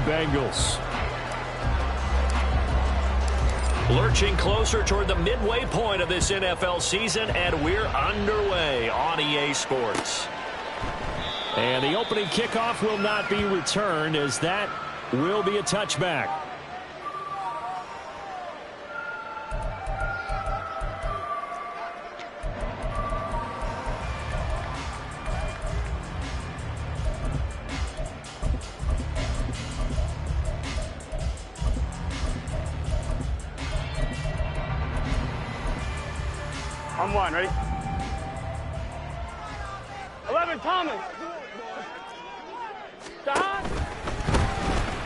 Bengals. Lurching closer toward the midway point of this NFL season, and we're underway on EA Sports. And the opening kickoff will not be returned, as that will be a touchback. On one, ready? 11, Thomas. Stop.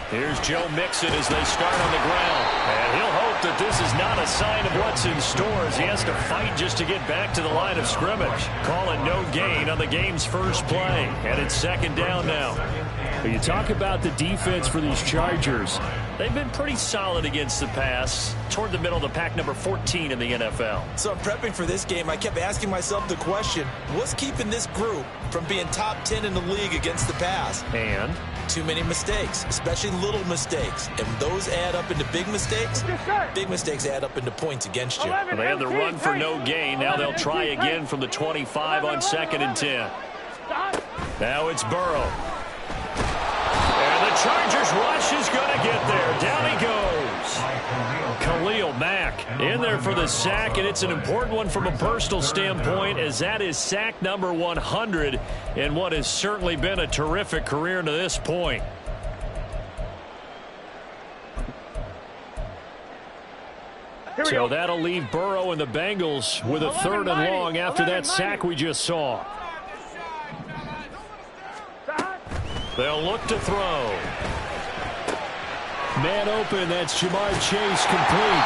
Here's Joe Mixon as they start on the ground. And he'll hope that this is not a sign of what's in store, as he has to fight just to get back to the line of scrimmage. Call it no gain on the game's first play. And it's second down now. You talk about the defense for these Chargers. They've been pretty solid against the pass, toward the middle of the pack, number 14 in the NFL. So I'm prepping for this game. I kept asking myself the question, what's keeping this group from being top 10 in the league against the pass? And too many mistakes, especially little mistakes. And those add up into big mistakes. Big mistakes add up into points against you. Well, they had the run for no gain. Now they'll try again from the 25 on 2nd and 10. Now it's Burrow. And the Chargers rush is going to get there. Down he goes. Khalil Mack in there for the sack, and it's an important one from a personal standpoint, as that is sack number 100 in what has certainly been a terrific career to this point. So that'll leave Burrow and the Bengals with a 3rd and long after that sack we just saw. They'll look to throw. Man open, that's Jamar Chase, complete.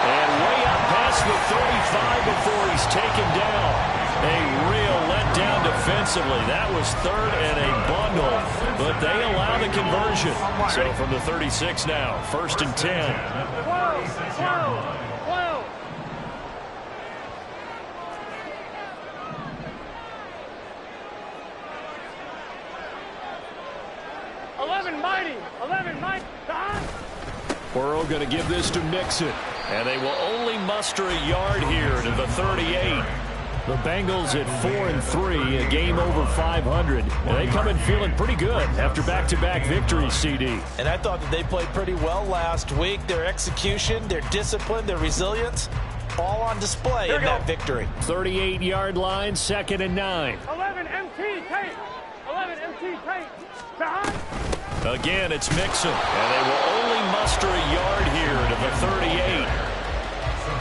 And way up past the 35 before he's taken down. A real letdown defensively. That was 3rd and a bundle, but they allow the conversion. So from the 36 now, 1st and 10. Whoa. 11 mighty. Burrow going to give this to Mixon. And they will only muster a yard here to the 38. The Bengals at 4-3, a game over 500. And they come in feeling pretty good after back-to-back victories, CD. And I thought that they played pretty well last week. Their execution, their discipline, their resilience, all on display in that victory. 38-yard line, 2nd and 9. 11 MT tape. 11 MT tape. Again, it's Mixon, and they will only muster a yard here to the 38.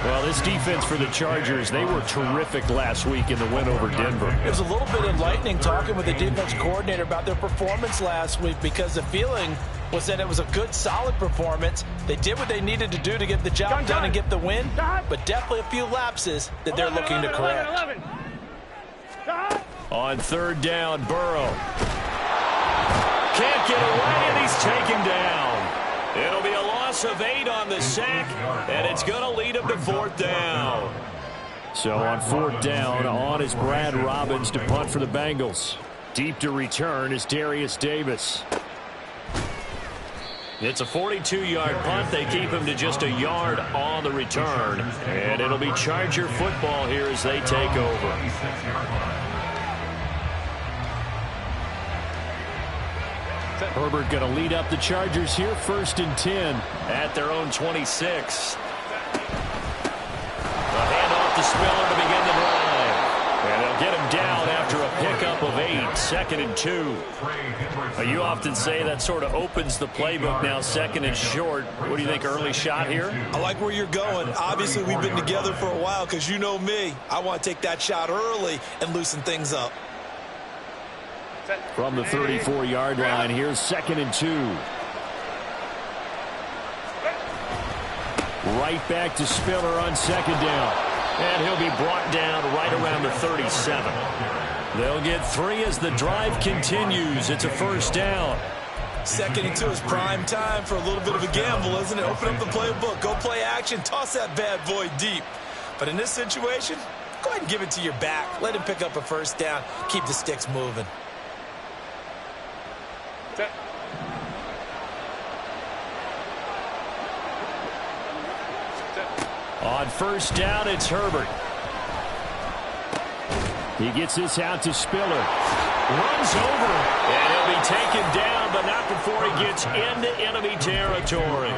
Well, this defense for the Chargers, they were terrific last week in the win over Denver. It was a little bit enlightening talking with the defense coordinator about their performance last week, because the feeling was that it was a good, solid performance. They did what they needed to do to get the job done and get the win, but definitely a few lapses that they're looking to correct. On 3rd down, Burrow. Can't get away, and he's taken down. It'll be a loss of 8 on the sack, and it's going to lead him to 4th down. So on 4th down, on is Brad Robbins to punt for the Bengals. Deep to return is Darius Davis. It's a 42-yard punt. They keep him to just a yard on the return, and it'll be Charger football here as they take over. Herbert going to lead up the Chargers here, 1st and 10. At their own 26. The handoff to Spiller to begin the drive. And they'll get him down after a pickup of 8, 2nd and 2. You often say that sort of opens the playbook now, 2nd and short. What do you think, early shot here? I like where you're going. Obviously, we've been together for a while, because you know me. I want to take that shot early and loosen things up. From the 34-yard line, here's 2nd and 2. Right back to Spiller on 2nd down. And he'll be brought down right around the 37. They'll get 3 as the drive continues. It's a 1st down. 2nd and 2 is prime time for a little bit of a gamble, isn't it? Open up the playbook, go play action, toss that bad boy deep. But in this situation, go ahead and give it to your back. Let him pick up a 1st down. Keep the sticks moving. On first down, it's Herbert. He gets this out to Spiller. Runs over, and he'll be taken down, but not before he gets into enemy territory.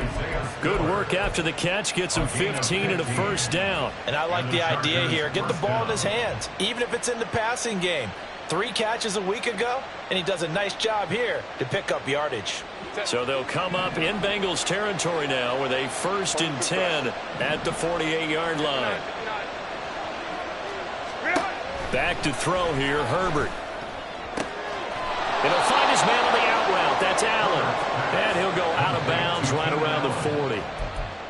Good work after the catch. Gets him 15 and a first down. And I like the idea here. Get the ball in his hands, even if it's in the passing game. 3 catches a week ago, and he does a nice job here to pick up yardage. So they'll come up in Bengals territory now with a 1st and 10 at the 48-yard line. Back to throw here, Herbert. And he'll find his man on the out route. That's Allen. And he'll go out of bounds right around the 40.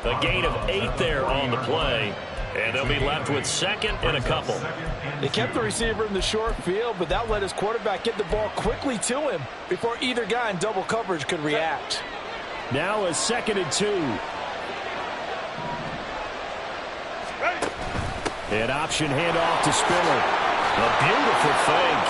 A gain of 8 there on the play. And they'll be left with 2nd and a couple. They kept the receiver in the short field, but that let his quarterback get the ball quickly to him before either guy in double coverage could react. Now a 2nd and 2. An option handoff to Spiller. A beautiful fake.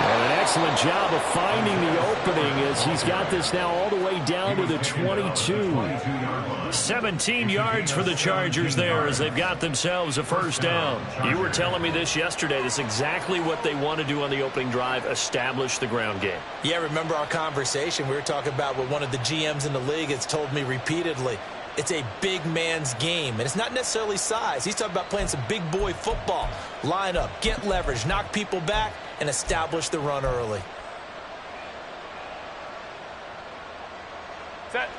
And an excellent job of finding the opening as he's got this now all the way down to the 22. 17 yards for the Chargers there as they've got themselves a first down. You were telling me this yesterday. This is exactly what they want to do on the opening drive, establish the ground game. Yeah, remember our conversation? We were talking about what one of the GMs in the league has told me repeatedly. It's a big man's game, and it's not necessarily size. He's talking about playing some big boy football. Line up, get leverage, knock people back, and establish the run early. Set.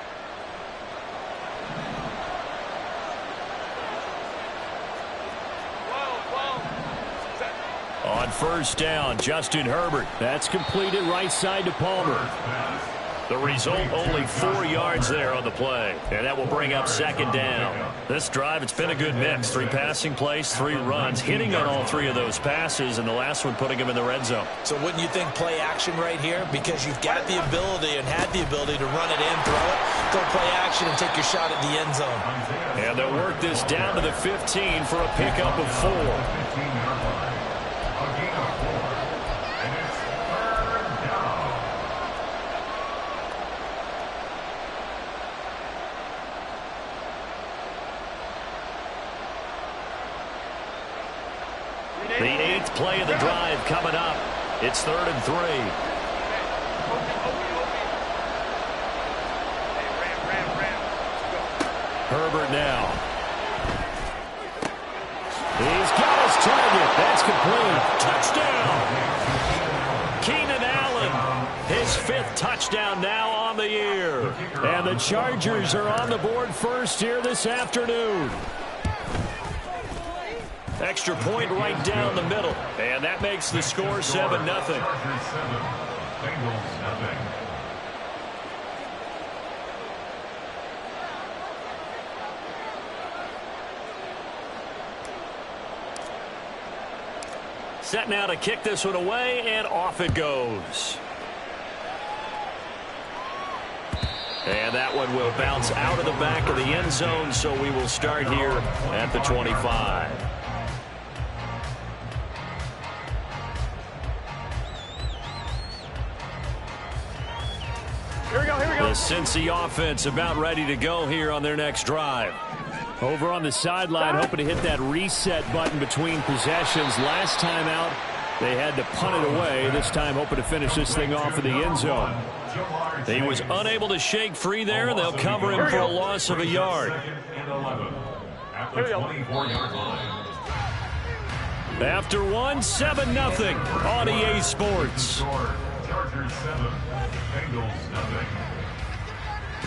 On first down, Justin Herbert. That's completed right side to Palmer. The result, only 4 yards there on the play. And that will bring up 2nd down. This drive, it's been a good mix. 3 passing plays, 3 runs, hitting on all 3 of those passes, and the last one putting him in the red zone. So wouldn't you think play action right here? Because you've got the ability and had the ability to run it in, throw it, go play action, and take your shot at the end zone. And they'll work this down to the 15 for a pickup of 4. The 8th play of the drive coming up. It's 3rd and 3. Herbert now. He's got his target. That's complete. Touchdown. Keenan Allen, his 5th touchdown now on the year. And the Chargers are on the board first here this afternoon. Extra point right down the middle. And that makes the score 7-0. Set now to kick this one away, and off it goes. And that one will bounce out of the back of the end zone, so we will start here at the 25. Here we go, here we go. The Cincy offense about ready to go here on their next drive. Over on the sideline, hoping to hit that reset button between possessions. Last time out, they had to punt it away. This time, hoping to finish this thing off in the end zone. He was unable to shake free there, and they'll cover him for a loss of a yard. After one, 7-0 on EA Sports.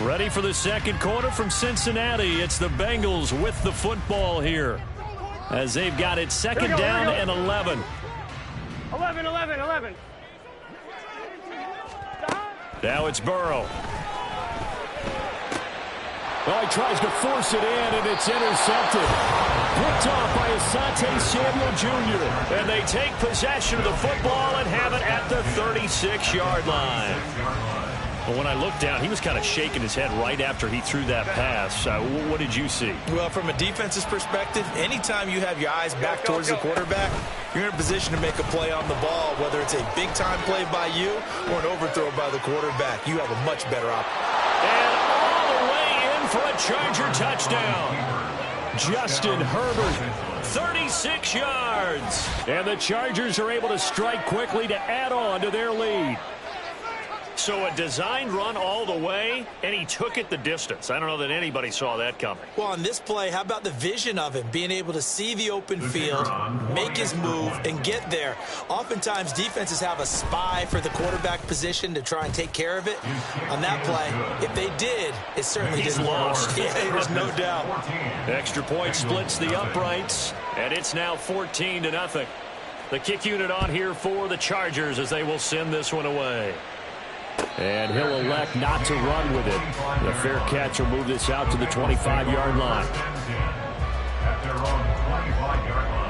Ready for the second quarter from Cincinnati. It's the Bengals with the football here as they've got it 2nd down and 11. 11. Now it's Burrow. Well, he tries to force it in, and it's intercepted. Picked off by Asante Samuel Jr. And they take possession of the football and have it at the 36-yard line. Well, when I looked down, he was kind of shaking his head right after he threw that pass. What did you see? Well, from a defense's perspective, anytime you have your eyes back towards the quarterback, you're in a position to make a play on the ball, whether it's a big-time play by you or an overthrow by the quarterback. You have a much better option. And all the way in for a Charger touchdown. Justin Herbert, 36 yards. And the Chargers are able to strike quickly to add on to their lead. So a designed run all the way, and he took it the distance. I don't know that anybody saw that coming. Well, on this play, how about the vision of him, being able to see the open field, make his move, and get there. Oftentimes, defenses have a spy for the quarterback position to try and take care of it. On that play, if they did, it certainly didn't lost. Yeah, there's no doubt. Extra point splits the uprights, and it's now 14-0. The kick unit on here for the Chargers as they will send this one away. And he'll elect not to run with it. The fair catch will move this out to the 25-yard line. At their own 25-yard line.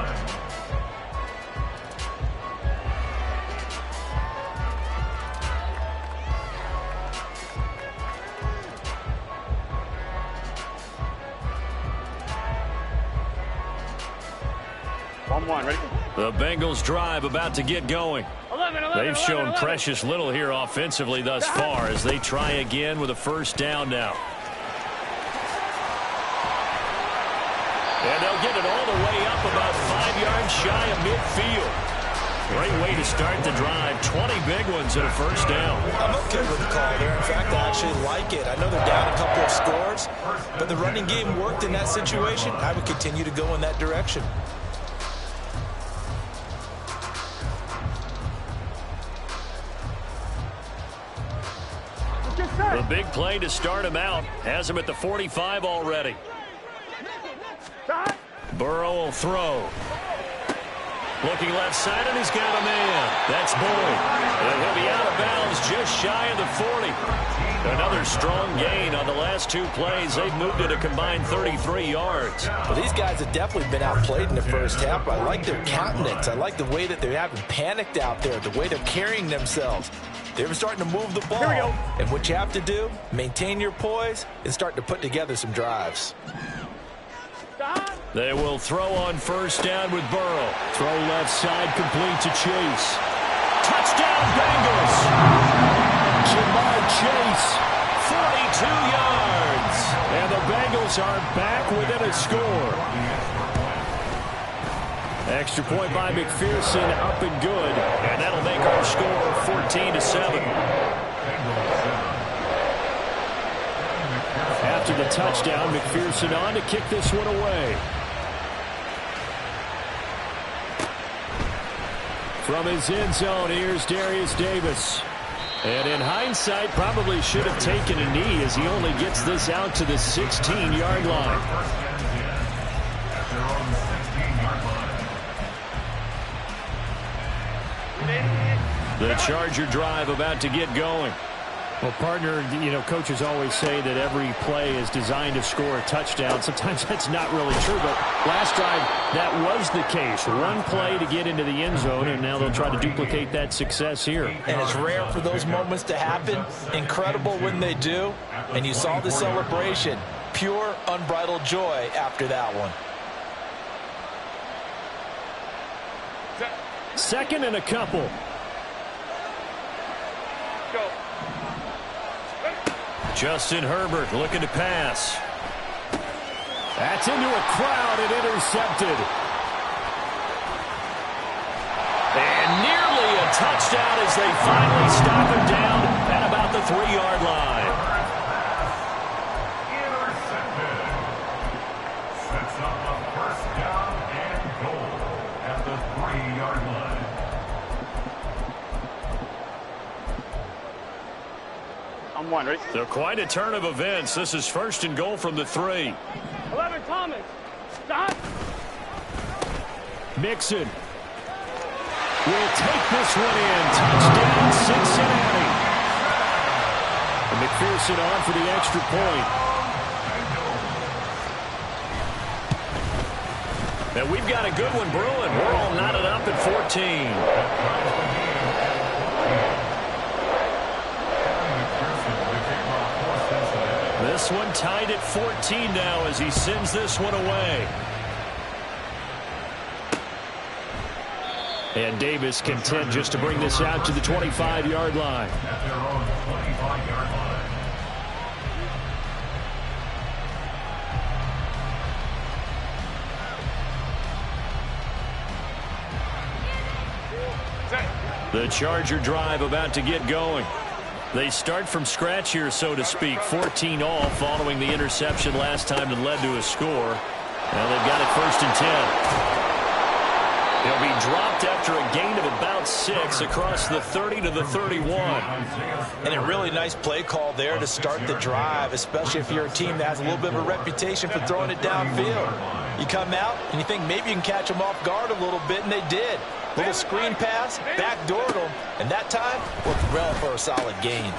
Ready? The Bengals drive about to get going. 11, They've shown 11. precious little here offensively thus far as they try again with a first down now. And they'll get it all the way up about 5 yards shy of midfield. Great way to start the drive. 20 big ones and a first down. I'm okay with the call there. In fact, I actually like it. I know they're down a couple of scores, but the running game worked in that situation. I would continue to go in that direction. The big play to start him out has him at the 45 already. Burrow will throw. Looking left side, and he's got a man. That's Boyd. And he'll be out of bounds just shy of the 40. Another strong gain on the last two plays. They've moved it a combined 33 yards. Well, these guys have definitely been outplayed in the first half. I like their countenance. I like the way that they haven't panicked out there, the way they're carrying themselves. They're starting to move the ball. Here we go. And what you have to do, maintain your poise and start to put together some drives. They will throw on first down with Burrow. Throw left side, complete to Chase. Touchdown, Bengals! Jamar Chase, 42 yards. And the Bengals are back within a score. Extra point by McPherson, up and good. And that'll make our score 14-7. After the touchdown, McPherson on to kick this one away. From his end zone, here's Darius Davis. And in hindsight, probably should have taken a knee as he only gets this out to the 16-yard line. The Charger drive about to get going. Well, partner, coaches always say that every play is designed to score a touchdown. Sometimes that's not really true, but last drive, that was the case. One play to get into the end zone, and now they'll try to duplicate that success here. And it's rare for those moments to happen. Incredible when they do. And you saw the celebration. Pure, unbridled joy after that one. Second and a couple. Go. Justin Herbert looking to pass. That's into a crowd and intercepted. And nearly a touchdown as they finally stop him down at about the 3-yard line. Intercepted. Sets up a first down and goal at the 3-yard line. I'm one, ready? So quite a turn of events. This is first and goal from the 3. 11, Thomas. Stop. Mixon will take this one in. Touchdown, Cincinnati. And McPherson on for the extra point. And we've got a good one brewing. We're all knotted up at 14. This one tied at 14 now as he sends this one away. And Davis content just to bring this out to the 25-yard line. At their own 25-yard line. The Charger drive about to get going. They start from scratch here, so to speak. 14 all following the interception last time that led to a score. Now they've got it 1st and 10. He'll be dropped after a gain of about 6 across the 30 to the 31. And a really nice play call there to start the drive, especially if you're a team that has a little bit of a reputation for throwing it downfield. You come out and you think maybe you can catch them off guard a little bit, and they did. Little screen pass, backdoored them, and that time worked well for a solid gain.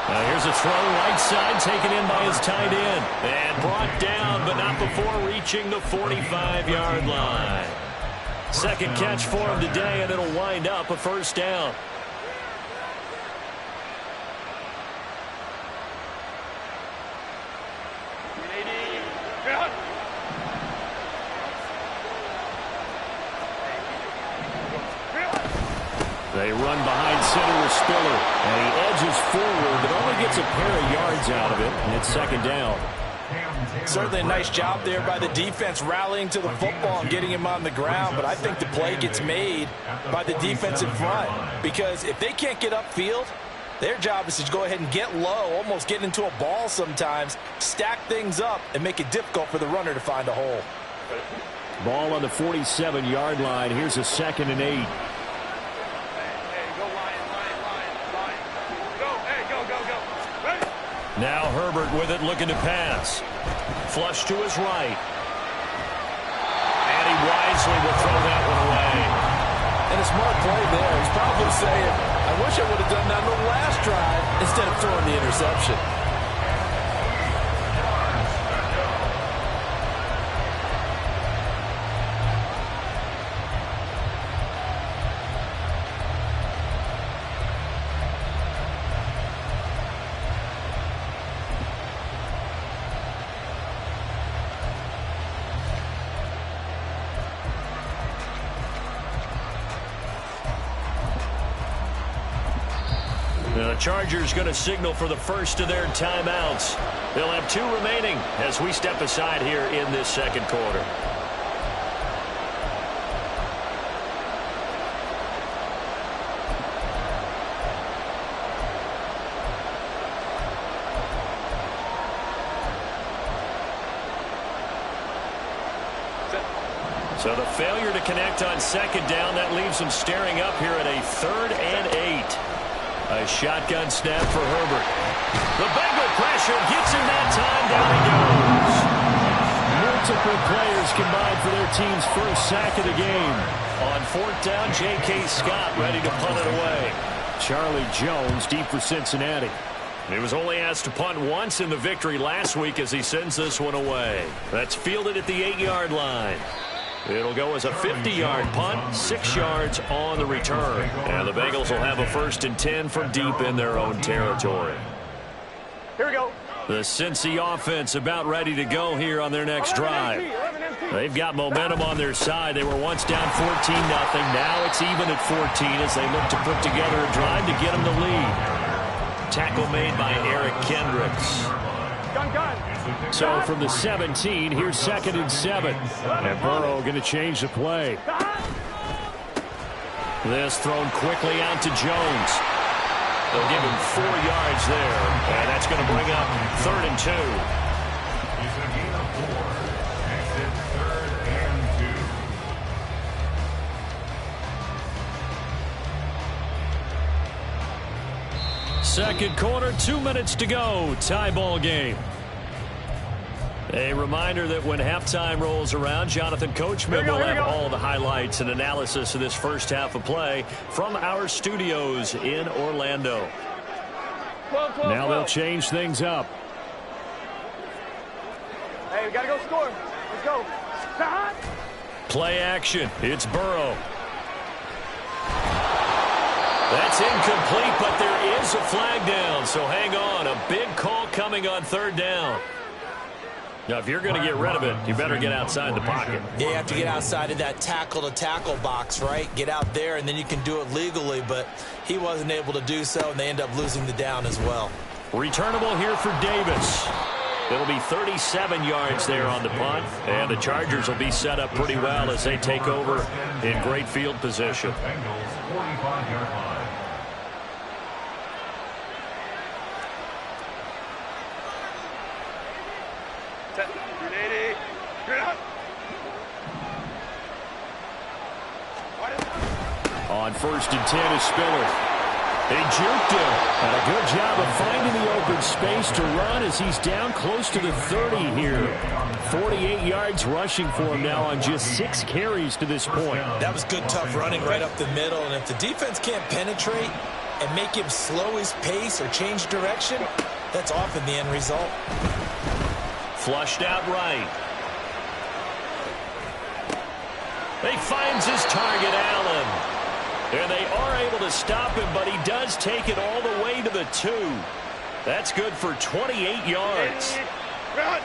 Now here's a throw right side taken in by his tight end. And brought down, but not before reaching the 45-yard line. Second catch for him today, and it'll wind up a 1st down. They run behind center with Spiller, and he edges forward, but only gets a pair of yards out of it, and it's 2nd down. Certainly a nice job there by the defense rallying to the football and getting him on the ground, but I think the play gets made by the defense in front, because if they can't get upfield, their job is to go ahead and get low, almost get into a ball sometimes, stack things up, and make it difficult for the runner to find a hole. Ball on the 47-yard line. Here's a 2nd and 8. Now Herbert with it, looking to pass. Flush to his right. And he wisely will throw that one away. And a smart play there. He's probably saying, I wish I would have done that on the last drive instead of throwing the interception. The Chargers going to signal for the first of their timeouts. They'll have 2 remaining as we step aside here in this 2nd quarter. So the failure to connect on 2nd down, that leaves them staring up here at a 3rd and 8. A shotgun snap for Herbert. The Bengal pressure gets him that time. Down he goes. Multiple players combined for their team's 1st sack of the game. On 4th down, J.K. Scott ready to punt it away. Charlie Jones deep for Cincinnati. He was only asked to punt once in the victory last week as he sends this one away. That's fielded at the 8-yard line. It'll go as a 50-yard punt, 6 yards on the return. And the Bengals will have a 1st and 10 from deep in their own territory. Here we go. The Cincy offense about ready to go here on their next drive. They've got momentum on their side. They were once down 14-0. Now it's even at 14 as they look to put together a drive to get them the lead. Tackle made by Eric Kendricks. So from the 17, here's 2nd and 7. And Burrow going to change the play. This thrown quickly out to Jones. They'll give him 4 yards there. And that's going to bring up 3rd and 2. It's a gain of 4. Makes it 3rd and 2. 2nd quarter, 2 minutes to go. Tie ball game. A reminder that when halftime rolls around, Jonathan Coachman will have all the highlights and analysis of this first half of play from our studios in Orlando. 12. Now they'll change things up. Hey, we got to go score. Let's go. Stop. Play action. It's Burrow. That's incomplete, but there is a flag down, so hang on. A big call coming on 3rd down. Now, if you're going to get rid of it, you better get outside the pocket. Yeah, you have to get outside of that tackle-to-tackle box, right? Get out there, and then you can do it legally, but he wasn't able to do so, and they end up losing the down as well. Returnable here for Davis. It'll be 37 yards there on the punt, and the Chargers will be set up pretty well as they take over in great field position. Bengals 45-yard line. Set. Ready. Get up. On 1st and 10 is Spiller. They juked him. And a good job of finding the open space to run as he's down close to the 30 here. 48 yards rushing for him now on just 6 carries to this point. That was good, tough running right up the middle. And if the defense can't penetrate and make him slow his pace or change direction, that's often the end result. Flushed out right. He finds his target, Allen. And they are able to stop him, but he does take it all the way to the 2. That's good for 28 yards. Run.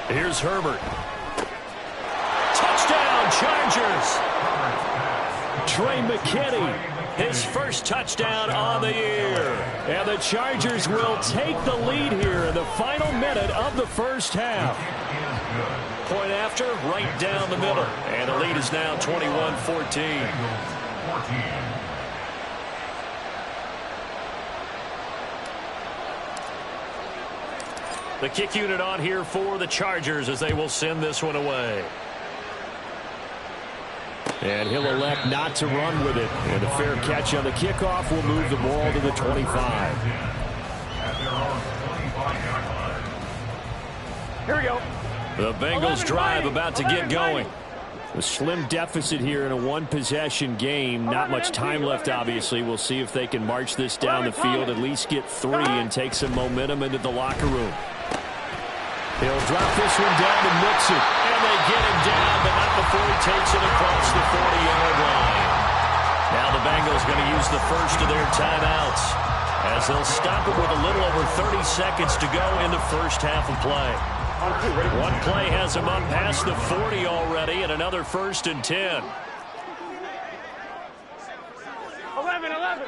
Here's Herbert. Touchdown, Chargers. Trey McKinney, his first touchdown on the year. And the Chargers will take the lead here in the final minute of the first half. Point after, right down the middle. And the lead is now 21-14. The kick unit on here for the Chargers as they will send this one away. And he'll elect not to run with it. And a fair catch on the kickoff will move the ball to the 25. Here we go. The Bengals drive about to get going. A slim deficit here in a one-possession game. Not much time left, obviously. We'll see if they can march this down the field, at least get 3 and take some momentum into the locker room. He'll drop this one down to Mixon. And they get him down, but not before he takes it across the 40-yard line. Now the Bengals going to use the first of their timeouts as they'll stop it with a little over 30 seconds to go in the first half of play. One play has him up past the 40 already, and another 1st and 10. 11.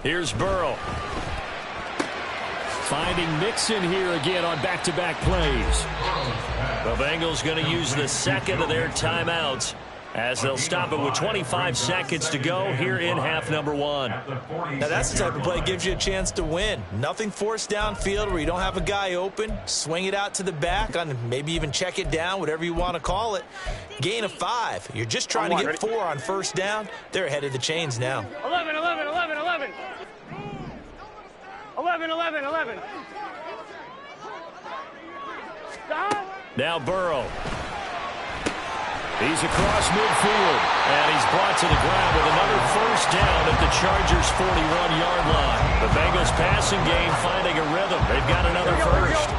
Here's Burrow. Finding Mixon here again on back-to-back plays. The Bengals going to use the second of their timeouts as they'll stop it with 25 seconds to go here in half number 1. Now that's the type of play that gives you a chance to win. Nothing forced downfield where you don't have a guy open. Swing it out to the back, on maybe even check it down, whatever you want to call it. Gain of 5. You're just trying to get 4 on first down. They're ahead of the chains now. 11. Now Burrow. He's across midfield, and he's brought to the ground with another first down at the Chargers' 41-yard line. The Bengals passing game finding a rhythm. They've got another first.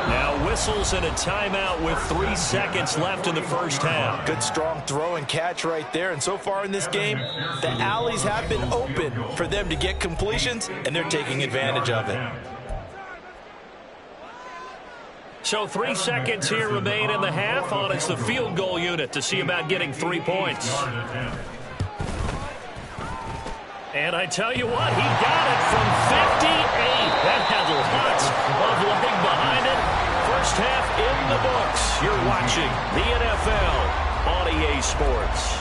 Now whistles and a timeout with 3 seconds left in the first half. Good strong throw and catch right there. And so far in this game, the alleys have been open for them to get completions, and they're taking advantage of it. So 3 seconds here remain in the half on it's the field goal unit to see about getting 3 points. And I tell you what, he got it from 58. That had lots of leg behind it. First half in the books. You're watching the NFL on EA Sports.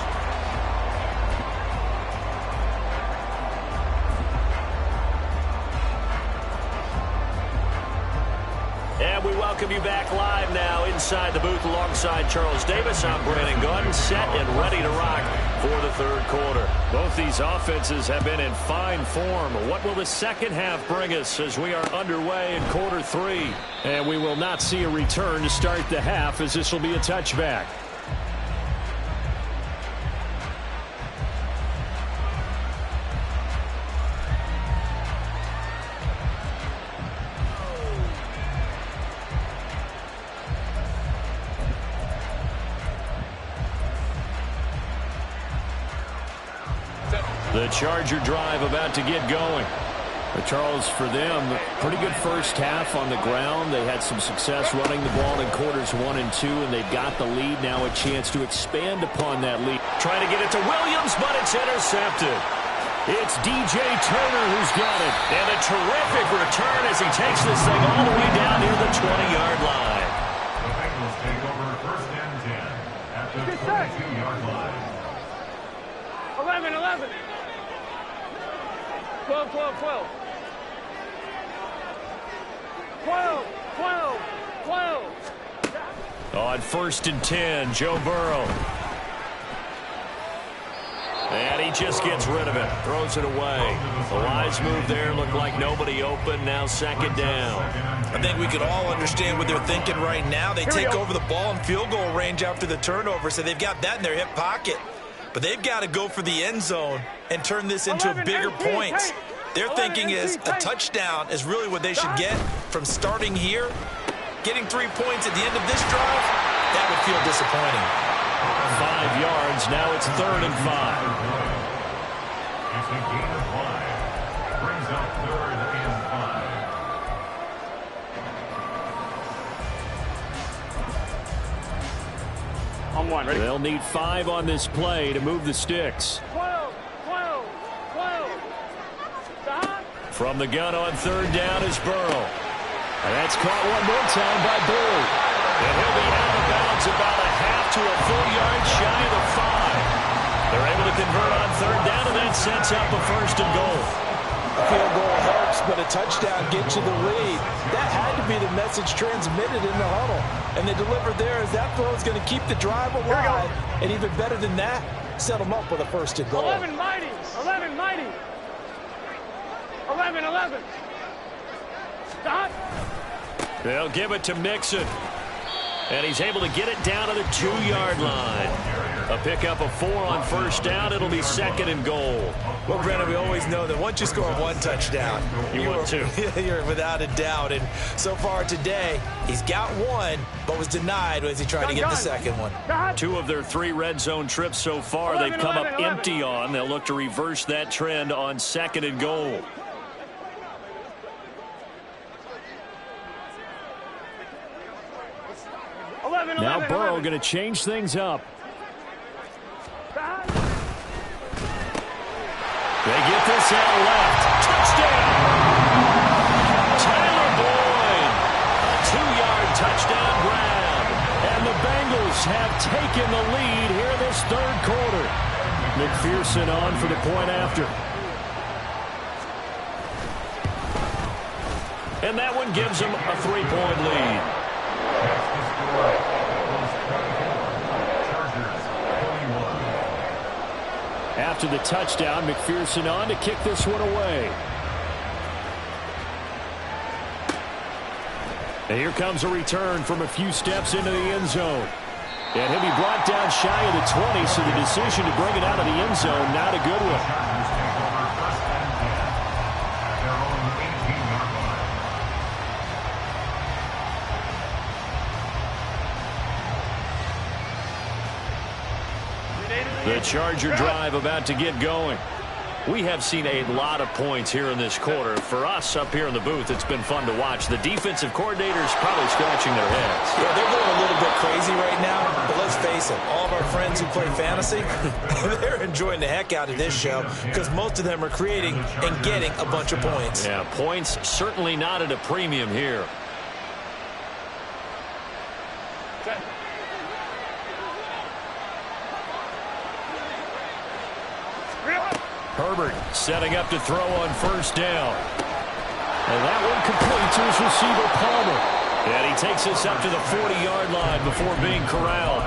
And we welcome you back live now inside the booth alongside Charles Davis. I'm Brandon Gordon, set and ready to rock for the third quarter. Both these offenses have been in fine form. What will the second half bring us as we are underway in quarter 3? And we will not see a return to start the half as this will be a touchback. The Charger drive about to get going. But Charles, for them, pretty good first half on the ground. They had some success running the ball in quarters 1 and 2, and they've got the lead. Now a chance to expand upon that lead. Trying to get it to Williams, but it's intercepted. It's DJ Turner who's got it. And a terrific return as he takes this thing all the way down near the 20-yard line. The Bengals take over 1st and 10 at the 22-yard line. 11. 12. 12. On 1st and 10, Joe Burrow. And he just gets rid of it. Throws it away. The wise move there. Looked like nobody open. Now 2nd down. I think we could all understand what they're thinking right now. They take over the ball in field goal range after the turnover, so they've got that in their hip pocket. But they've got to go for the end zone and turn this into bigger points. Their thinking is a touchdown is really what they should get from starting here. Getting 3 points at the end of this drive, that would feel disappointing. 5 yards. Now it's 3rd and 5. It's a gain of 5. Brings up 3rd and 5. On 1, ready? They'll need 5 on this play to move the sticks. 12. Stop. From the gun on 3rd down is Burrow. And that's caught one more time by Burrow. And he'll be out of bounds about a half to a full yard shy of the 5. They're able to convert on 3rd down, and that sets up a 1st and goal. A field goal helps, but a touchdown gets you the lead. That had to be the message transmitted in the huddle. And they delivered there as that throw is going to keep the drive alive. And even better than that, set them up with a 1st and goal. 11 mighty. 11. Stop. They'll give it to Mixon. And he's able to get it down to the 2-yard line. A pickup of 4 on 1st down. It'll be 2nd and goal. Well, Brandon, we always know that once you score 1 touchdown, you want 2. You're without a doubt. And so far today, he's got 1, but was denied as he tried to get the 2nd one. 2 of their 3 red zone trips so far, they've come up empty on. They'll look to reverse that trend on 2nd and goal. Now Burrow going to change things up. They get this out left. Touchdown! Tyler Boyd. A 2-yard touchdown grab. And the Bengals have taken the lead here in this 3rd quarter. McPherson on for the point after. And that one gives them a 3-point lead. After the touchdown, McPherson on to kick this one away. And here comes a return from a few steps into the end zone. And he'll be brought down shy of the 20, so the decision to bring it out of the end zone, not a good one. The Charger drive about to get going. We have seen a lot of points here in this quarter. For us up here in the booth, it's been fun to watch. The defensive coordinators probably scratching their heads. Yeah, they're going a little bit crazy right now, but let's face it, all of our friends who play fantasy, they're enjoying the heck out of this show because most of them are creating and getting a bunch of points. Yeah, points certainly not at a premium here. Herbert setting up to throw on 1st down. And that one complete to his receiver, Palmer. And he takes us up to the 40-yard line before being corralled.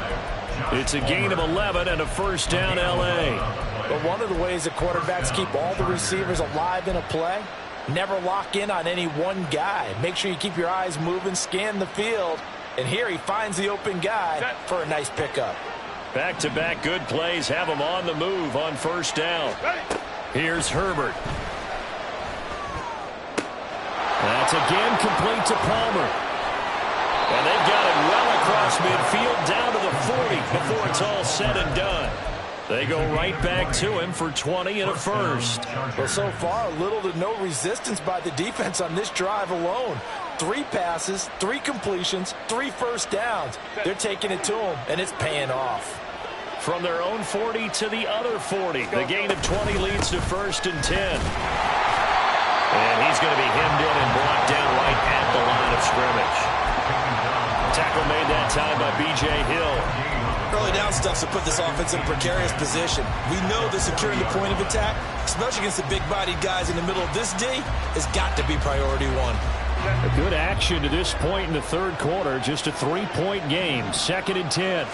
It's a gain of 11 and a 1st down, L.A. But one of the ways that quarterbacks keep all the receivers alive in a play, never lock in on any one guy. Make sure you keep your eyes moving, scan the field. And here he finds the open guy for a nice pickup. Back-to-back good plays have him on the move on 1st down. Here's Herbert. That's again complete to Palmer. And they've got it well across midfield down to the 40 before it's all said and done. They go right back to him for 20 and a 1st. Well, so far, little to no resistance by the defense on this drive alone. 3 passes, 3 completions, 3 first downs. They're taking it to him, and it's paying off. from their own 40 to the other 40. The gain of 20 leads to 1st and 10. And he's going to be hemmed in and brought down right at the line of scrimmage. Tackle made that time by B.J. Hill. Early down stuff to put this offense in a precarious position. We know that securing the point of attack, especially against the big-bodied guys in the middle of this D, has got to be priority one. A good action to this point in the third quarter. Just a 3-point game. 2nd and 10.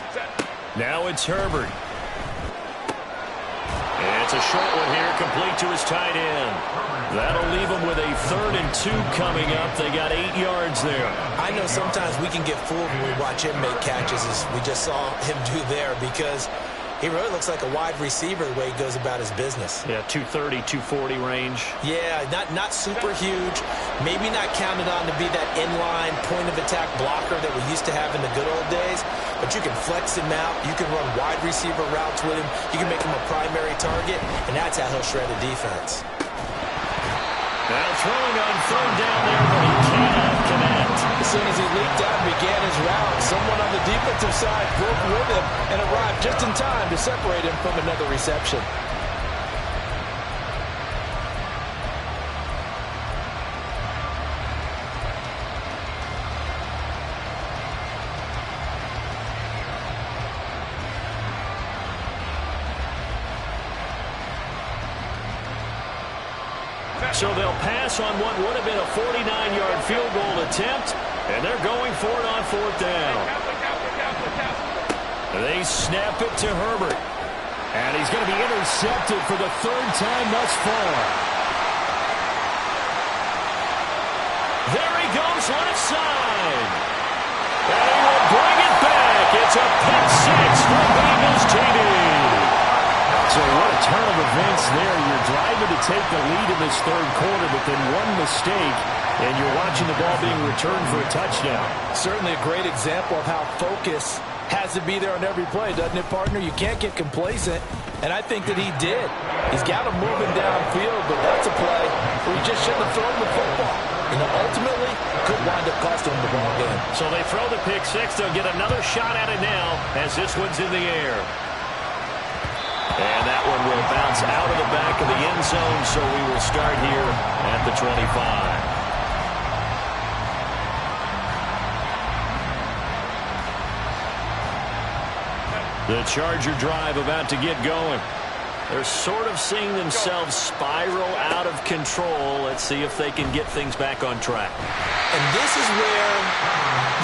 Now it's Herbert. And it's a short one here, complete to his tight end. That'll leave him with a 3rd and 2 coming up. They got 8 yards there. I know sometimes we can get fooled when we watch him make catches, as we just saw him do there, because he really looks like a wide receiver the way he goes about his business. Yeah, 230, 240 range. Yeah, not super huge. Maybe not counted on to be that inline point-of-attack blocker that we used to have in the good old days. But you can flex him out. You can run wide receiver routes with him. You can make him a primary target, and that's how he'll shred a defense. Now throwing on 3rd down there, but he cannot connect. As soon as he leaped out and began his route, someone on the defensive side broke with him and arrived just in time to separate him from another reception. So they'll pass on what would have been a 49-yard field goal attempt, and they're going for it on 4th down. They snap it to Herbert, and he's going to be intercepted for the 3rd time thus far. There he goes, left side. And he will bring it back. It's a pick 6 for Bengals TD. So what a turn of events there. You're driving to take the lead in this 3rd quarter, but then one mistake, and you're watching the ball being returned for a touchdown. Certainly a great example of how focus has to be there on every play, doesn't it, partner? You can't get complacent, and I think that he did. He's got him moving downfield, but that's a play where he just shouldn't have thrown the football. And ultimately, could wind up costing him the ball game. So they throw the pick 6. They'll get another shot at it now as this one's in the air. And that one will bounce out of the back of the end zone, so we will start here at the 25. The Charger drive about to get going. They're sort of seeing themselves spiral out of control. Let's see if they can get things back on track. And this is where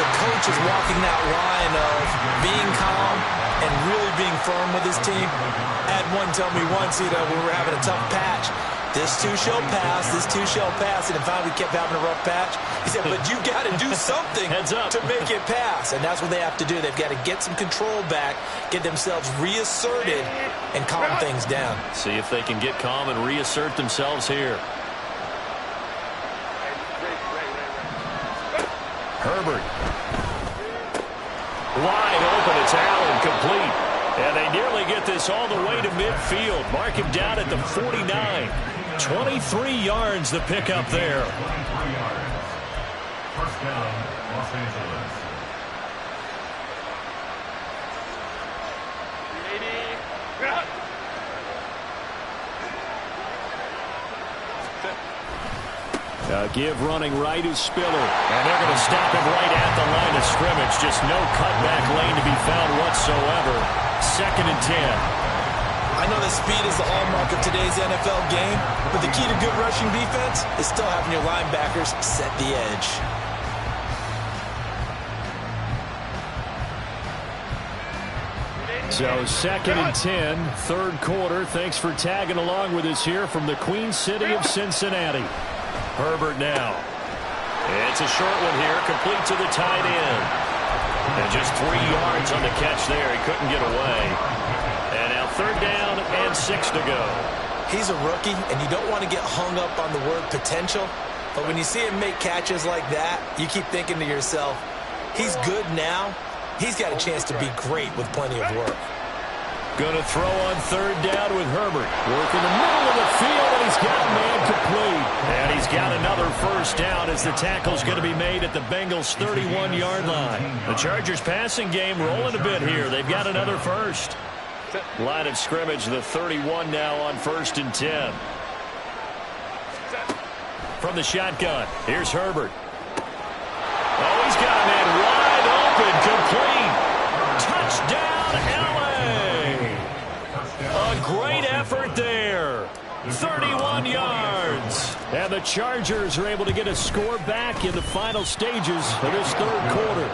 the coach is walking that line of being calm and really being firm with his team. I had one tell me once, when we were having a tough patch, this too shall pass, this too shall pass, and finally we kept having a rough patch. He said, but you got to do something to make it pass, and that's what they have to do. They've got to get some control back, get themselves reasserted, and calm things down. See if they can get calm and reassert themselves here. Herbert. Wide open, it's Allen, complete. And they nearly get this all the way to midfield. Mark him down at the 49. 23 yards the pickup there. 23 yards. First down, Los Angeles. Give running right is Spiller. And they're going to stop him right at the line of scrimmage. Just no cutback lane to be found whatsoever. 2nd and 10. I know that speed is the hallmark of today's NFL game, but the key to good rushing defense is still having your linebackers set the edge. So 2nd and 10, 3rd quarter. Thanks for tagging along with us here from the Queen City of Cincinnati. Herbert now. It's a short one here, complete to the tight end. And just 3 yards on the catch there. He couldn't get away. And now 3rd down and 6 to go. He's a rookie, and you don't want to get hung up on the word potential. But when you see him make catches like that, you keep thinking to yourself, he's good now. He's got a chance to be great with plenty of work. Going to throw on 3rd down with Herbert. Work in the middle of the field, and he's got a man complete. And he's got another 1st down as the tackle's going to be made at the Bengals' 31-yard line. The Chargers passing game rolling a bit here. They've got another 1st. Line of scrimmage, the 31 now on 1st and 10. From the shotgun, here's Herbert. Oh, he's got a man wide open, complete. Touchdown, LA. A great effort there. 31 yards. And the Chargers are able to get a score back in the final stages of this third quarter.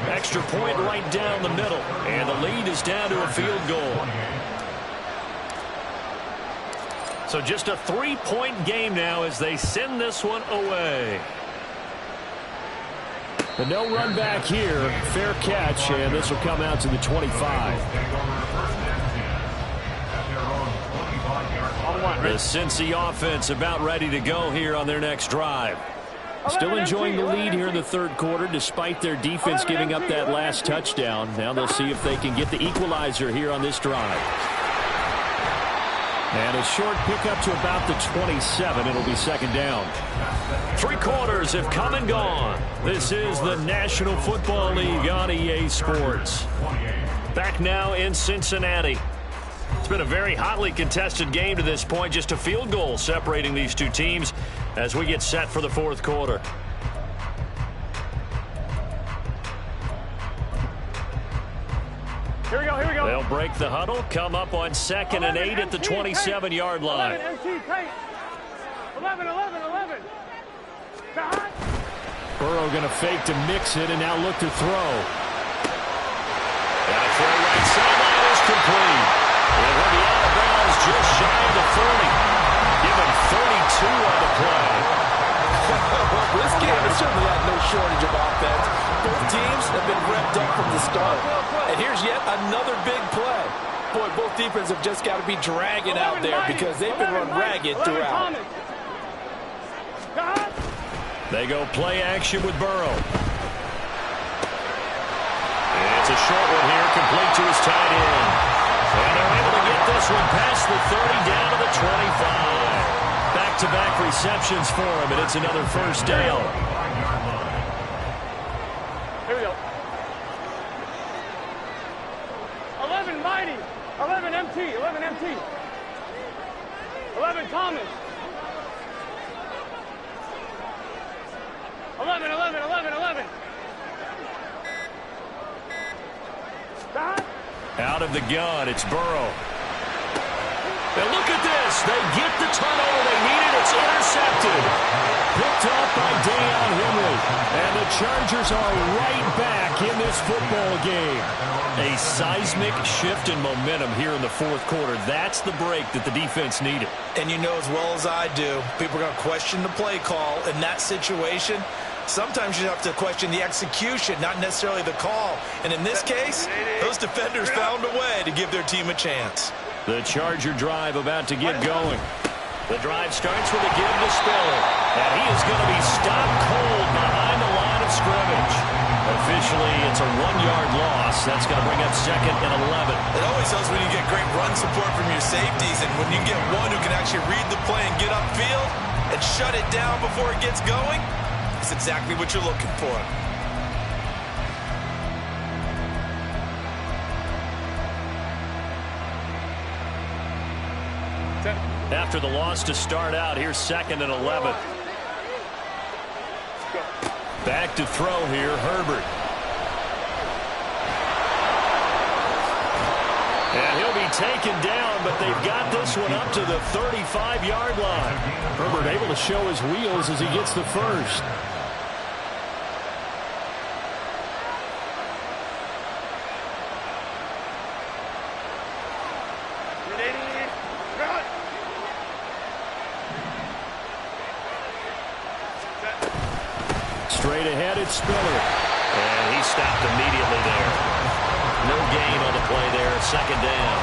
Extra point right down the middle. And the lead is down to a field goal. So just a 3-point game now as they send this one away. The no run back here. Fair catch, and this will come out to the 25. The Cincy offense about ready to go here on their next drive. Still enjoying the lead here in the third quarter despite their defense giving up that last touchdown. Now they'll see if they can get the equalizer here on this drive. And a short pickup to about the 27. It'll be second down. 3 quarters have come and gone. This is the National Football League on EA Sports. Back now in Cincinnati. It's been a very hotly contested game to this point. Just a field goal separating these two teams as we get set for the fourth quarter. Here we go, here we go. They'll break the huddle, come up on 2nd and 8 at the 27-yard line. 11, MT, 11. Burrow going to fake to mix it and now look to throw. And a throw right sideline is complete. And he'll be out of bounds just shy of the 40. Give him 32 on the play. Well, this game has certainly had no shortage of offense. Both teams have been revved up from the start. And here's yet another big play. Boy, both defenses have just got to be dragging out there because they've been run ragged throughout. They go play action with Burrow. It's a short one here, complete to his tight end. And they're able to get this one past the 30 down to the 25. Back-to-back receptions for him, and it's another first down. Here we go. 11 Mighty. 11 MT. 11 MT. 11 Thomas. 11. Out of the gun, it's Burrow. And look at this. They get the turnover they needed. It's intercepted. Picked up by Deion Henry. And the Chargers are right back in this football game. A seismic shift in momentum here in the fourth quarter. That's the break that the defense needed. And you know as well as I do, people are going to question the play call in that situation. Sometimes you have to question the execution, not necessarily the call. And in this case, those defenders found a way to give their team a chance. The Charger drive about to get going. The drive starts with a give to Spiller. And he is going to be stopped cold behind the line of scrimmage. Officially, it's a 1-yard loss. That's going to bring up 2nd and 11. It always helps when you get great run support from your safeties. And when you get one who can actually read the play and get upfield and shut it down before it gets going, it's exactly what you're looking for. After the loss to start out, here's 2nd and 11. Back to throw here, Herbert. And he'll be taken down, but they've got this one up to the 35-yard line. Herbert able to show his wheels as he gets the first. Straight ahead, it's Spiller. And he stopped immediately there. No gain on the play there, 2nd down.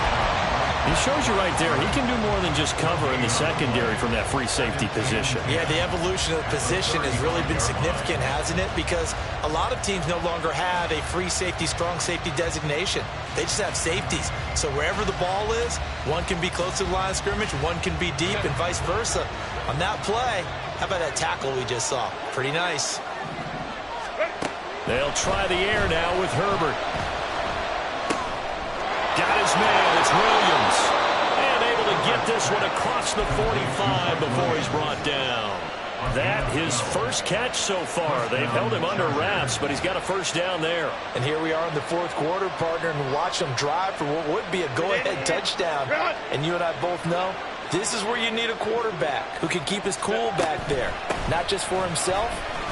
He shows you right there, he can do more than just cover in the secondary from that free safety position. Yeah, the evolution of the position has really been significant, hasn't it? Because a lot of teams no longer have a free safety, strong safety designation. They just have safeties. So wherever the ball is, one can be close to the line of scrimmage, one can be deep, and vice versa. On that play, how about that tackle we just saw? Pretty nice. They'll try the air now with Herbert. Got got his man. It's Williams. And able to get this one across the 45 before he's brought down. That his first catch so far. They've held him under wraps, but he's got a first down there. And here we are in the fourth quarter, partner, and watch him drive for what would be a go-ahead touchdown. And you and I both know this is where you need a quarterback who can keep his cool back there. Not just for himself,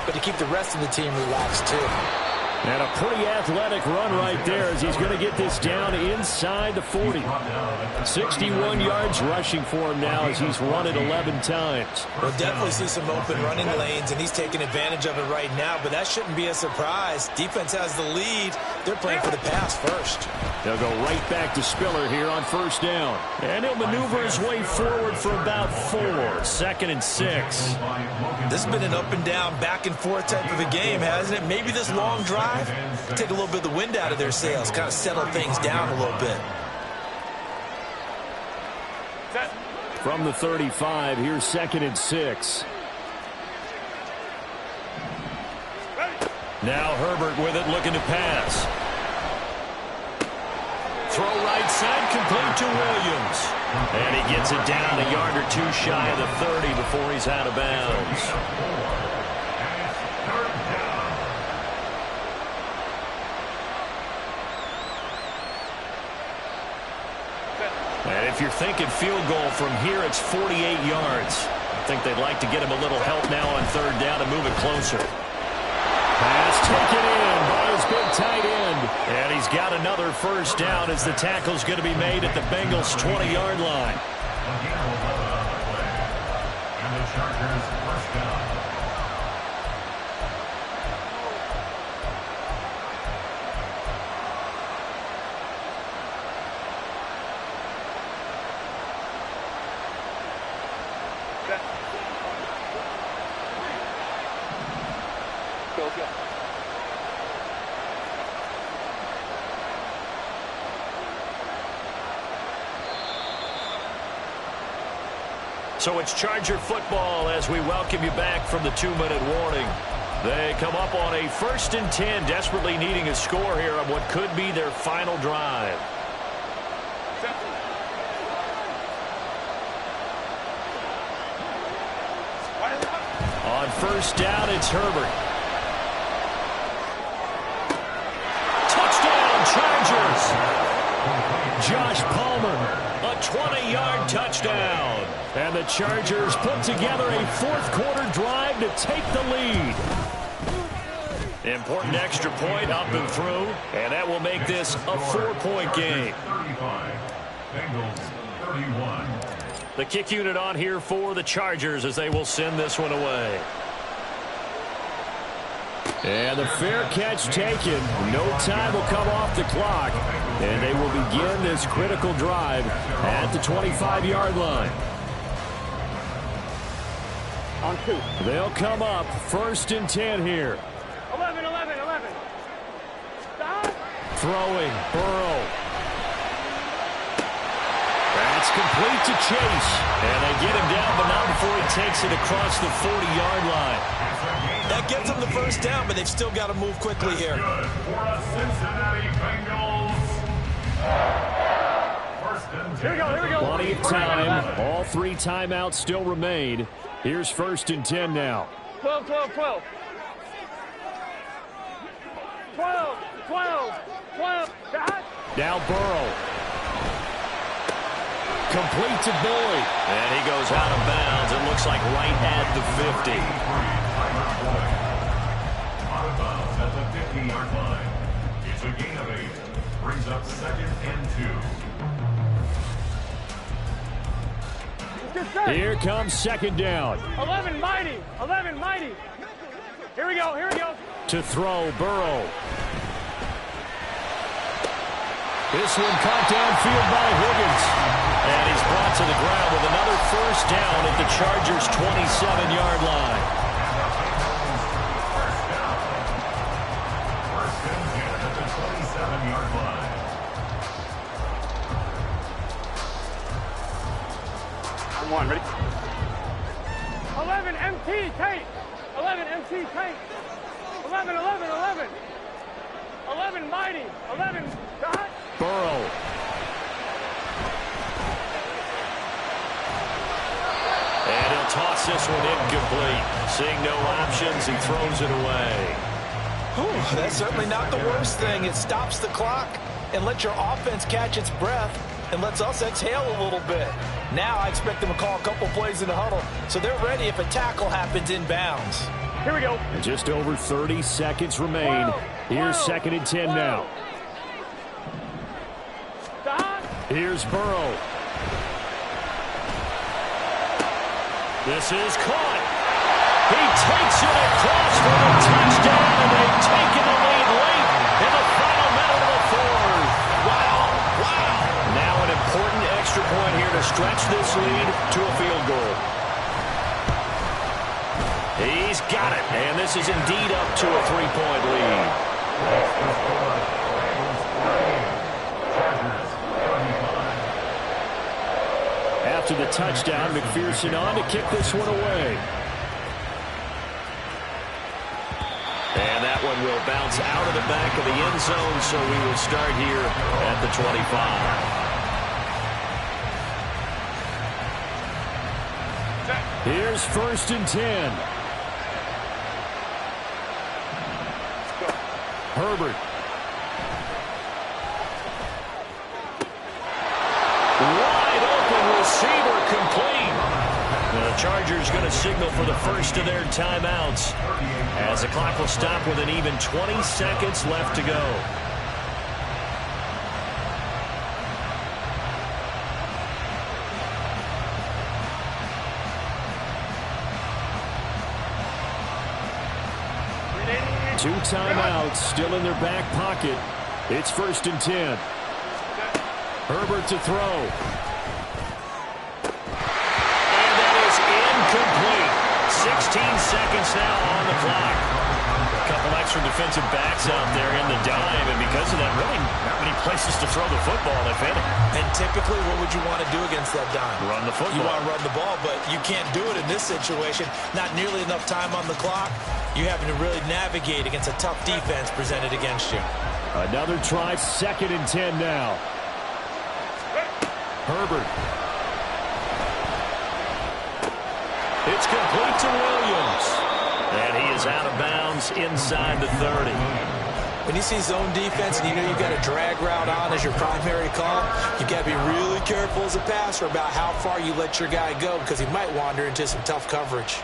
but to keep the rest of the team relaxed too. And a pretty athletic run right there as he's going to get this down inside the 40. 61 yards rushing for him now as he's run it 11 times. We'll definitely see some open running lanes, and he's taking advantage of it right now, but that shouldn't be a surprise. Defense has the lead. They're playing for the pass first. They'll go right back to Spiller here on first down. And he'll maneuver his way forward for about 4. 2nd and 6. This has been an up and down, back and forth type of a game, hasn't it? Maybe this long drive take a little bit of the wind out of their sails, kind of settle things down a little bit. From the 35, here's 2nd and 6. Now Herbert with it, looking to pass. Throw right side, complete to Williams. And he gets it down a yard or 2 shy of the 30 before he's out of bounds. And if you're thinking field goal from here, it's 48 yards. I think they'd like to get him a little help now on 3rd down and move it closer. Pass taken in by his big tight end. And he's got another first down as the tackle's going to be made at the Bengals' 20-yard line. And the Chargers first down. So it's Charger football as we welcome you back from the 2-minute warning. They come up on a 1st and 10, desperately needing a score here on what could be their final drive. On 1st down, it's Herbert. Touchdown, Chargers! Josh Palmer, a 20-yard touchdown. And the Chargers put together a 4th quarter drive to take the lead. Important extra point up and through, and that will make this a 4-point game. 35. Bengals 31. The kick unit on here for the Chargers as they will send this one away. And the fair catch taken. No time will come off the clock. And they will begin this critical drive at the 25-yard line. On 2. They'll come up 1st and 10 here. 11. Stop. Throwing, Burrow. That's complete to Chase. And they get him down, but not before he takes it across the 40-yard line. That gets them the first down, but they've still got to move quickly here. Good for a Cincinnati Bengals. 1st and 10. Here we go. Plenty of time. All 3 timeouts still remain. Here's 1st and 10 now. 12. Stop. Now Burrow. Complete to Boyd. And he goes out of bounds. It looks like right at the 50. Out of bounds at the 50-yard line. It's a gain of 8. Brings up 2nd and 2. Here comes 2nd down. 11 mighty. Here we go. To throw, Burrow. This one caught downfield by Higgins. And he's brought to the ground with another first down at the Chargers' 27-yard line. First and 10 at the 27-yard line. I'm 1. Ready? 11 MT Tate. 11 MT Tate. 11 mighty. 11 dot. Burrow. toss this one incomplete. Seeing no options, he throws it away. Whew, that's certainly not the worst thing. It stops the clock and lets your offense catch its breath and lets us exhale a little bit. Now I expect them to call a couple plays in the huddle so they're ready if a tackle happens inbounds. Here we go. And just over 30 seconds remain. Here's 2nd and 10 now. Stop. Here's Burrow. This is caught. He takes it across for the touchdown, and they've taken the lead late in the final minute of the fourth. Wow, wow. Now an important extra point here to stretch this lead to a field goal. He's got it, and this is indeed up to a 3-point lead. After the touchdown, McPherson on to kick this one away. And that one will bounce out of the back of the end zone, so we will start here at the 25. Here's 1st and 10. Herbert. Wide open receiver complete. The Chargers going to signal for the first of their timeouts as the clock will stop with an even 20 seconds left to go. Two timeouts still in their back pocket. It's 1st and 10. Herbert to throw. And that is incomplete. 16 seconds now on the clock. A couple extra defensive backs out there in the dime, and because of that, really not many places to throw the football, if any. And typically, what would you want to do against that dime? Run the football. You want to run the ball, but you can't do it in this situation. Not nearly enough time on the clock. You're having to really navigate against a tough defense presented against you. Another try, 2nd and 10 now. Herbert. It's complete to Williams. And he is out of bounds inside the 30. When you see zone defense and you know you've got a drag route on as your primary call, you've got to be really careful as a passer about how far you let your guy go because he might wander into some tough coverage.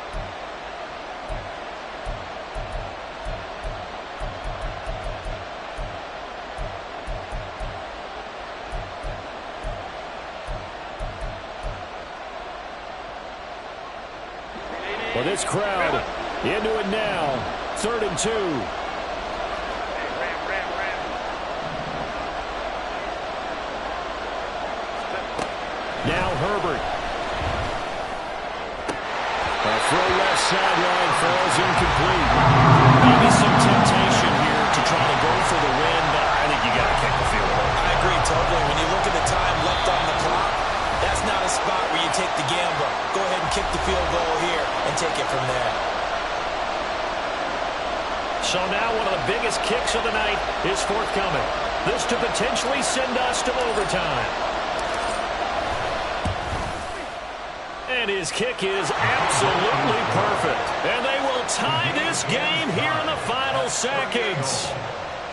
Well, this crowd into it now. 3rd and 2. Now Herbert. A throw left sideline falls incomplete. Maybe some temptation here to try to go for the win, but I think you got to kick the field goal. I agree totally. When you look at the time left on the clock, that's not a spot where you take the gamble. Go ahead and kick the field goal here and take it from there. So now one of the biggest kicks of the night is forthcoming. This to potentially send us to overtime. And his kick is absolutely perfect. And they will tie this game here in the final seconds.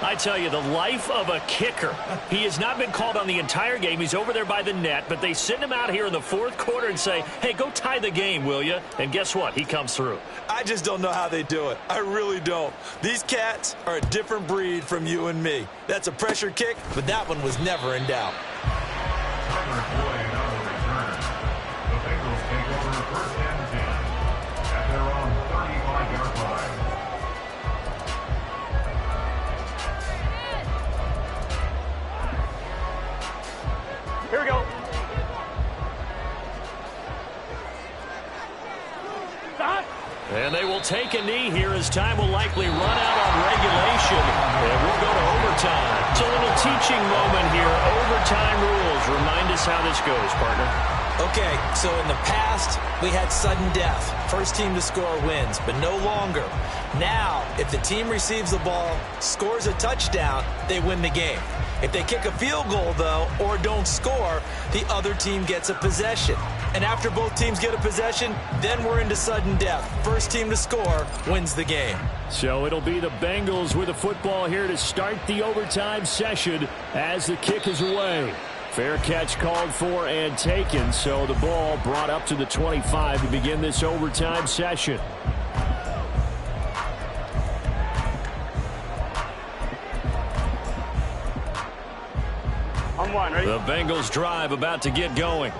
I tell you, the life of a kicker. He has not been called on the entire game. He's over there by the net, but they send him out here in the 4th quarter and say, hey, go tie the game, will you? And guess what? He comes through. I just don't know how they do it. I really don't. These cats are a different breed from you and me. That's a pressure kick, but that one was never in doubt. Further play on the return. The Bengals take over 1st and 10 at their own 35-yard line. Here we go. Stop. And they will take a knee here as time will likely run out on regulation. And we'll go to overtime. It's a little teaching moment here. Overtime rules. Remind us how this goes, partner. Okay, so in the past, we had sudden death. First team to score wins, but no longer. Now, if the team receives the ball, scores a touchdown, they win the game. If they kick a field goal, though, or don't score, the other team gets a possession. And after both teams get a possession, then we're into sudden death. First team to score wins the game. So it'll be the Bengals with the football here to start the overtime session as the kick is away. Fair catch called for and taken, so the ball brought up to the 25 to begin this overtime session. On one, ready? The Bengals drive about to get going.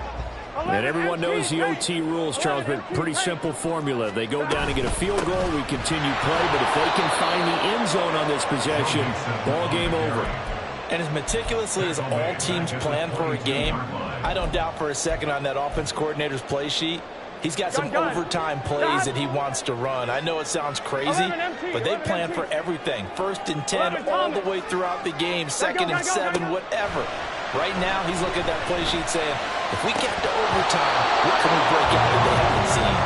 And everyone knows the OT rules, Charles, but pretty simple formula. They go down and get a field goal, we continue play, but if they can find the end zone on this possession, ball game over. And as meticulously as all teams plan for a game, I don't doubt for a second on that offense coordinator's play sheet, he's got some overtime plays that he wants to run. I know it sounds crazy, but they plan for everything. 1st and 10 all the way throughout the game, 2nd and 7, whatever. Right now, he's looking at that play sheet saying, if we get to overtime, what can we break out that they haven't seen?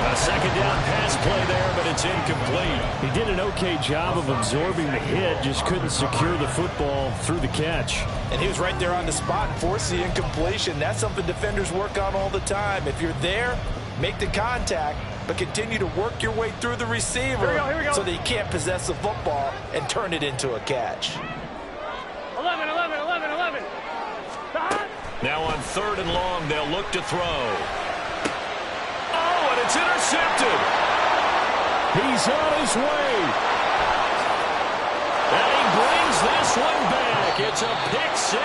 A second down pass play there, but it's incomplete. He did an okay job of absorbing the hit, just couldn't secure the football through the catch. And he was right there on the spot and forced the incompletion. That's something defenders work on all the time. If you're there, make the contact, but continue to work your way through the receiver Here we go. so that you can't possess the football and turn it into a catch. 11. Stop. Now on 3rd and long, they'll look to throw. Oh, and it's intercepted. He's on his way. And he brings this one back. It's a pick six.